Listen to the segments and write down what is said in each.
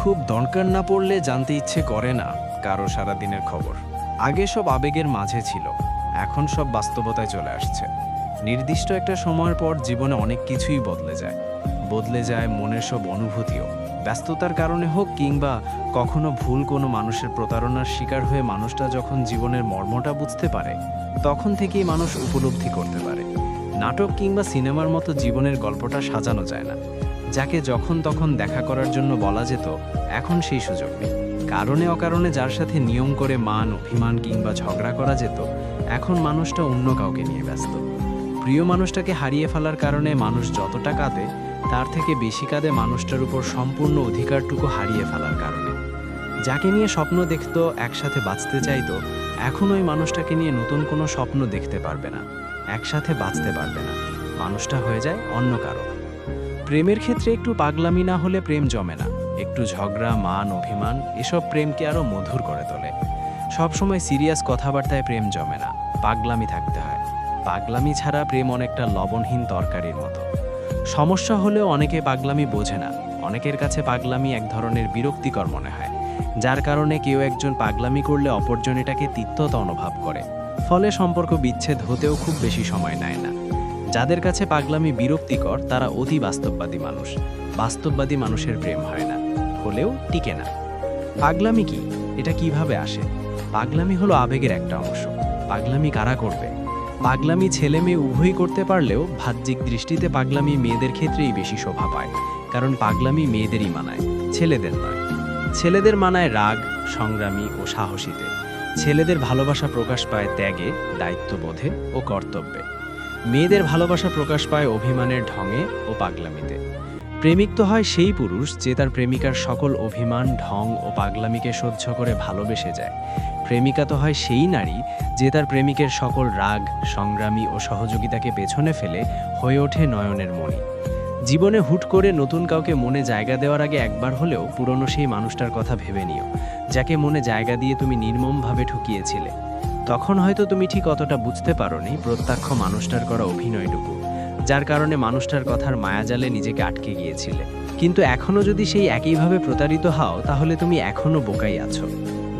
খুব দরকার না পড়লে জানতে ইচ্ছে করে না কারো সারাদিনের খবর। আগে সব আবেগের মাঝে ছিল, এখন সব বাস্তবতায় চলে আসছে। নির্দিষ্ট একটা সময়ের পর জীবনে অনেক কিছুই বদলে যায় মনের সব অনুভূতিও। ব্যস্ততার কারণে হোক কিংবা কখনো ভুল কোনো মানুষের প্রতারণার শিকার হয়ে মানুষটা যখন জীবনের মর্মটা বুঝতে পারে, তখন থেকেই মানুষ উপলব্ধি করতে পারে নাটক কিংবা সিনেমার মতো জীবনের গল্পটা সাজানো যায় না। যাকে যখন তখন দেখা করার জন্য বলা যেত, এখন সেই সুযোগ নেই। কারণে অকারণে যার সাথে নিয়ম করে মান অভিমান কিংবা ঝগড়া করা যেত, এখন মানুষটা অন্য কাউকে নিয়ে ব্যস্ত। প্রিয় মানুষটাকে হারিয়ে ফেলার কারণে মানুষ যতটা কাঁদে, তার থেকে বেশি কাঁদে মানুষটার উপর সম্পূর্ণ অধিকারটুকু হারিয়ে ফেলার কারণে। যাকে নিয়ে স্বপ্ন দেখত, একসাথে বাঁচতে চাইতো, এখন ওই মানুষটাকে নিয়ে নতুন কোনো স্বপ্ন দেখতে পারবে না, একসাথে বাঁচতে পারবে না। মানুষটা হয়ে যায় অন্য কারো। প্রেমের ক্ষেত্রে একটু পাগলামি না হলে প্রেম জমে না। একটু ঝগড়া, মান অভিমান এসব প্রেমকে আরও মধুর করে তোলে। সবসময় সিরিয়াস কথাবার্তায় প্রেম জমে না, পাগলামি থাকতে হয়। পাগলামি ছাড়া প্রেম অনেকটা লবণহীন তরকারির মতো। সমস্যা হলেও অনেকে পাগলামি বোঝে না। অনেকের কাছে পাগলামি এক ধরনের বিরক্তিকর মনে হয়, যার কারণে কেউ একজন পাগলামি করলে অপরজন এটাকে তিক্ততা অনুভব করে। ফলে সম্পর্ক বিচ্ছেদ হতেও খুব বেশি সময় নেয় না। যাদের কাছে পাগলামি বিরক্তিকর, তারা অতি বাস্তববাদী মানুষ। বাস্তববাদী মানুষের প্রেম হয় না, হলেও টিকে না। পাগলামি কি? এটা কিভাবে আসে? পাগলামি হলো আবেগের একটা অংশ। পাগলামি কারা করবে? পাগলামি ছেলে মেয়ে উভয়ই করতে পারলেও বাহ্যিক দৃষ্টিতে পাগলামি মেয়েদের ক্ষেত্রেই বেশি শোভা পায়। কারণ পাগলামি মেয়েদেরই মানায়, ছেলেদের নয়। ছেলেদের মানায় রাগ, সংগ্রামী ও সাহসীতে। ছেলেদের ভালোবাসা প্রকাশ পায় ত্যাগে, দায়িত্ববোধে ও কর্তব্যে। মেয়েদের ভালোবাসা প্রকাশ পায় অভিমানের ঢঙে ও পাগলামিতে। প্রেমিক তো হয় সেই পুরুষ যে তার প্রেমিকার সকল অভিমান, ঢং ও পাগলামিকে সহ্য করে ভালোবেসে যায়। প্রেমিকা তো হয় সেই নারী যে তার প্রেমিকের সকল রাগ, সংগ্রামী ও সহযোগিতাকে পেছনে ফেলে হয়ে ওঠে নয়নের মণি। জীবনে হুট করে নতুন কাউকে মনে জায়গা দেওয়ার আগে একবার হলেও পুরনো সেই মানুষটার কথা ভেবে নিও, যাকে মনে জায়গা দিয়ে তুমি নির্মমভাবে ঠকিয়েছিলে। তখন হয়তো তুমি ঠিক অতটা বুঝতে পারোনি প্রত্যক্ষ মানুষটার করা অভিনয়টুকু, যার কারণে মানুষটার কথার মায়াজালে নিজেকে আটকে গিয়েছিলে। কিন্তু এখনও যদি সেই একইভাবে প্রতারিত হও, তাহলে তুমি এখনও বোকাই আছো।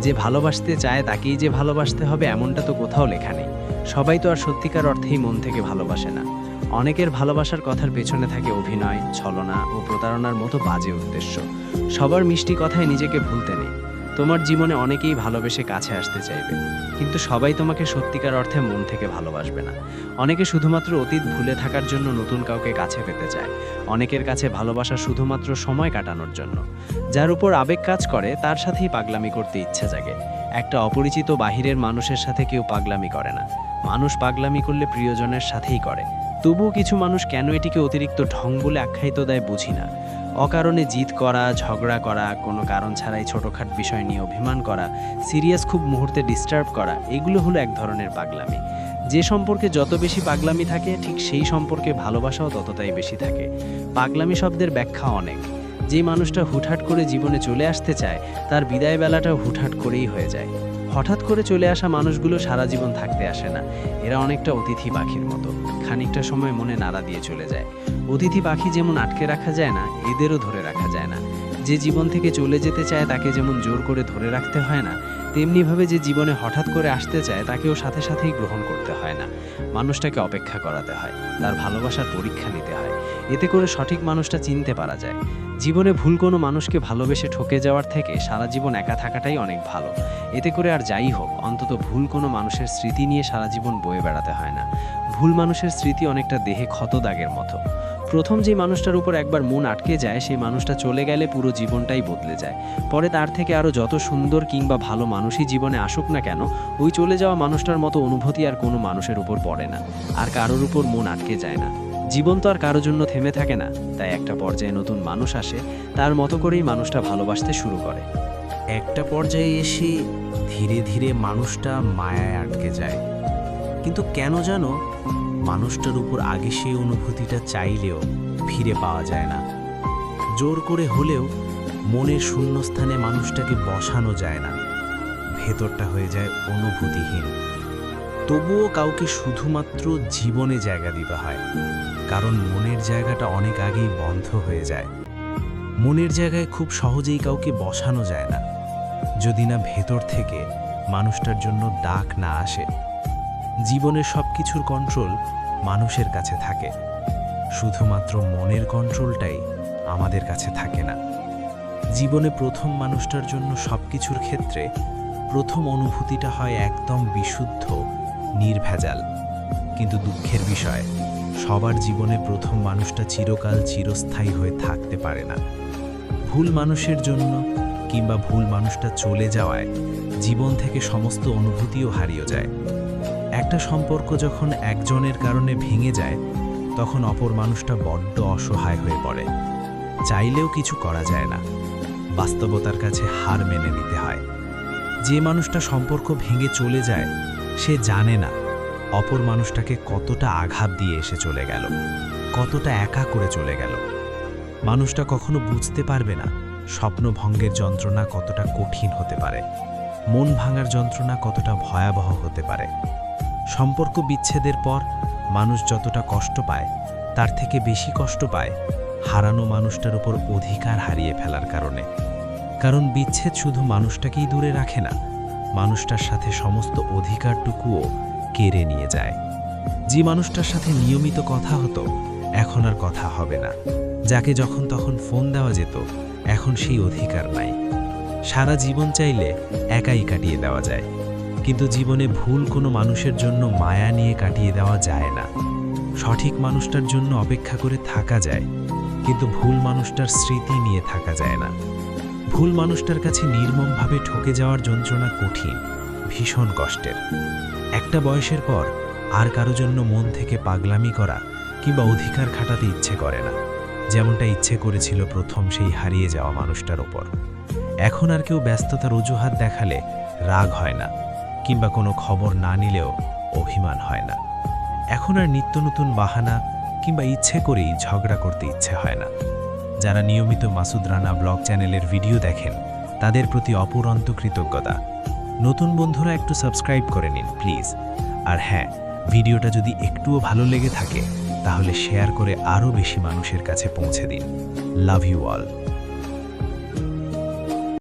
যে ভালোবাসতে চায় তাকেই যে ভালোবাসতে হবে এমনটা তো কোথাও লেখা নেই। সবাই তো আর সত্যিকার অর্থেই মন থেকে ভালোবাসে না। অনেকের ভালোবাসার কথার পেছনে থাকে অভিনয়, ছলনা ও প্রতারণার মতো বাজে উদ্দেশ্য। সবার মিষ্টি কথায় নিজেকে ভুলতে নেই। তোমার জীবনে অনেকেই ভালোবেসে কাছে আসতে চাইবে, কিন্তু সবাই তোমাকে সত্যিকার অর্থে মন থেকে ভালোবাসবে না। অনেকে শুধুমাত্র অতীত ভুলে থাকার জন্য নতুন কাউকে কাছে পেতে চায়। অনেকের কাছে ভালোবাসা শুধুমাত্র সময় কাটানোর জন্য। যার উপর আবেগ কাজ করে, তার সাথেই পাগলামি করতে ইচ্ছে জাগে। একটা অপরিচিত বাহিরের মানুষের সাথে কেউ পাগলামি করে না। মানুষ পাগলামি করলে প্রিয়জনের সাথেই করে। তবুও কিছু মানুষ কেন এটিকে অতিরিক্ত ঢং বলে আখ্যায়িত দেয় বুঝি না। অকারণে জিদ করা, ঝগড়া করা, কোনো কারণ ছাড়াই ছোটোখাট বিষয় নিয়ে অভিমান করা, সিরিয়াস খুব মুহূর্তে ডিস্টার্ব করা, এগুলো হলো এক ধরনের পাগলামি। যে সম্পর্কে যত বেশি পাগলামি থাকে, ঠিক সেই সম্পর্কে ভালোবাসাও ততটাই বেশি থাকে। পাগলামি শব্দের ব্যাখ্যা অনেক। যে মানুষটা হুটহাট করে জীবনে চলে আসতে চায়, তার বিদায় বেলাটাও হুটহাট করেই হয়ে যায়। হঠাৎ করে চলে আসা মানুষগুলো সারা জীবন থাকতে আসে না। এরা অনেকটা অতিথি পাখির মতো, খানিকটা সময় মনে নাড়া দিয়ে চলে যায়। অতিথি পাখি যেমন আটকে রাখা যায় না, এদেরও ধরে রাখা যায় না। যে জীবন থেকে চলে যেতে চায় তাকে যেমন জোর করে ধরে রাখতে হয় না, তেমনিভাবে যে জীবনে হঠাৎ করে আসতে চায় তাকেও সাথে সাথেই গ্রহণ করতে হয় না। মানুষটাকে অপেক্ষা করাতে হয়, তার ভালোবাসার পরীক্ষা নিতে হয়। এতে করে সঠিক মানুষটা চিনতে পারা যায়। জীবনে ভুল কোনো মানুষকে ভালোবেসে ঠকে যাওয়ার থেকে সারা জীবন একা থাকাটাই অনেক ভালো। এতে করে আর যাই হোক, অন্তত ভুল কোনো মানুষের স্মৃতি নিয়ে সারা জীবন বয়ে বেড়াতে হয় না। ভুল মানুষের স্মৃতি অনেকটা দেহে ক্ষত দাগের মতো। প্রথম যে মানুষটার উপর একবার মন আটকে যায়, সেই মানুষটা চলে গেলে পুরো জীবনটাই বদলে যায়। পরে তার থেকে আরও যত সুন্দর কিংবা ভালো মানুষই জীবনে আসুক না কেন, ওই চলে যাওয়া মানুষটার মতো অনুভূতি আর কোনো মানুষের উপর পড়ে না, আর কারোর উপর মন আটকে যায় না। জীবন তো আর কারোর জন্য থেমে থাকে না, তাই একটা পর্যায়ে নতুন মানুষ আসে, তার মতো করেই মানুষটা ভালোবাসতে শুরু করে। একটা পর্যায়ে এসে ধীরে ধীরে মানুষটা মায়ায় আটকে যায়। কিন্তু কেন জানো, মানুষটার উপর আগে সেই অনুভূতিটা চাইলেও ফিরে পাওয়া যায় না। জোর করে হলেও মনের শূন্যস্থানে মানুষটাকে বসানো যায় না। ভেতরটা হয়ে যায় অনুভূতিহীন। তবুও কাউকে শুধুমাত্র জীবনে জায়গা দিতে হয়, কারণ মনের জায়গাটা অনেক আগেই বন্ধ হয়ে যায়। মনের জায়গায় খুব সহজেই কাউকে বসানো যায় না, যদি না ভেতর থেকে মানুষটার জন্য ডাক না আসে। জীবনের সব কিছুর কন্ট্রোল মানুষের কাছে থাকে, শুধুমাত্র মনের কন্ট্রোলটাই আমাদের কাছে থাকে না। জীবনে প্রথম মানুষটার জন্য সব কিছুর ক্ষেত্রে প্রথম অনুভূতিটা হয় একদম বিশুদ্ধ, নির্ভেজাল। কিন্তু দুঃখের বিষয়, সবার জীবনে প্রথম মানুষটা চিরকাল চিরস্থায়ী হয়ে থাকতে পারে না। ভুল মানুষের জন্য কিংবা ভুল মানুষটা চলে যাওয়ায় জীবন থেকে সমস্ত অনুভূতিও হারিয়ে যায়। একটা সম্পর্ক যখন একজনের কারণে ভেঙে যায়, তখন অপর মানুষটা বড্ড অসহায় হয়ে পড়ে। চাইলেও কিছু করা যায় না, বাস্তবতার কাছে হার মেনে নিতে হয়। যে মানুষটা সম্পর্ক ভেঙে চলে যায়, সে জানে না অপর মানুষটাকে কতটা আঘাত দিয়ে এসে চলে গেল, কতটা একা করে চলে গেল। মানুষটা কখনো বুঝতে পারবে না স্বপ্নভঙ্গের যন্ত্রণা কতটা কঠিন হতে পারে, মন ভাঙার যন্ত্রণা কতটা ভয়াবহ হতে পারে। সম্পর্ক বিচ্ছেদের পর মানুষ যতটা কষ্ট পায়, তার থেকে বেশি কষ্ট পায় হারানো মানুষটার উপর অধিকার হারিয়ে ফেলার কারণে। কারণ বিচ্ছেদ শুধু মানুষটাকেই দূরে রাখে না, মানুষটার সাথে সমস্ত অধিকারটুকুও কেড়ে নিয়ে যায়। যে মানুষটার সাথে নিয়মিত কথা হতো, এখন আর কথা হবে না। যাকে যখন তখন ফোন দেওয়া যেত, এখন সেই অধিকার নাই। সারা জীবন চাইলে একাই কাটিয়ে দেওয়া যায়, কিন্তু জীবনে ভুল কোনো মানুষের জন্য মায়া নিয়ে কাটিয়ে দেওয়া যায় না। সঠিক মানুষটার জন্য অপেক্ষা করে থাকা যায়, কিন্তু ভুল মানুষটার স্মৃতি নিয়ে থাকা যায় না। ভুল মানুষটার কাছে নির্মমভাবে ঠকে যাওয়ার যন্ত্রণা কঠিন, ভীষণ কষ্টের। একটা বয়সের পর আর কারো জন্য মন থেকে পাগলামি করা কিংবা অধিকার খাটাতে ইচ্ছে করে না, যেমনটা ইচ্ছে করেছিল প্রথম সেই হারিয়ে যাওয়া মানুষটার ওপর। এখন আর কেউ ব্যস্ততার অজুহাত দেখালে রাগ হয় না, কিংবা কোনো খবর না নিলেও অভিমান হয় না। এখন আর নিত্য নতুন বাহানা কিংবা ইচ্ছে করেই ঝগড়া করতে ইচ্ছে হয় না। যারা নিয়মিত মাসুদ রানা ব্লগ চ্যানেলের ভিডিও দেখেন, তাদের প্রতি অপুরন্ত কৃতজ্ঞতা। নতুন বন্ধুরা একটু সাবস্ক্রাইব করে নিন প্লিজ। আর হ্যাঁ, ভিডিওটা যদি একটুও ভালো লেগে থাকে, তাহলে শেয়ার করে আরও বেশি মানুষের কাছে পৌঁছে দিন। Love you all.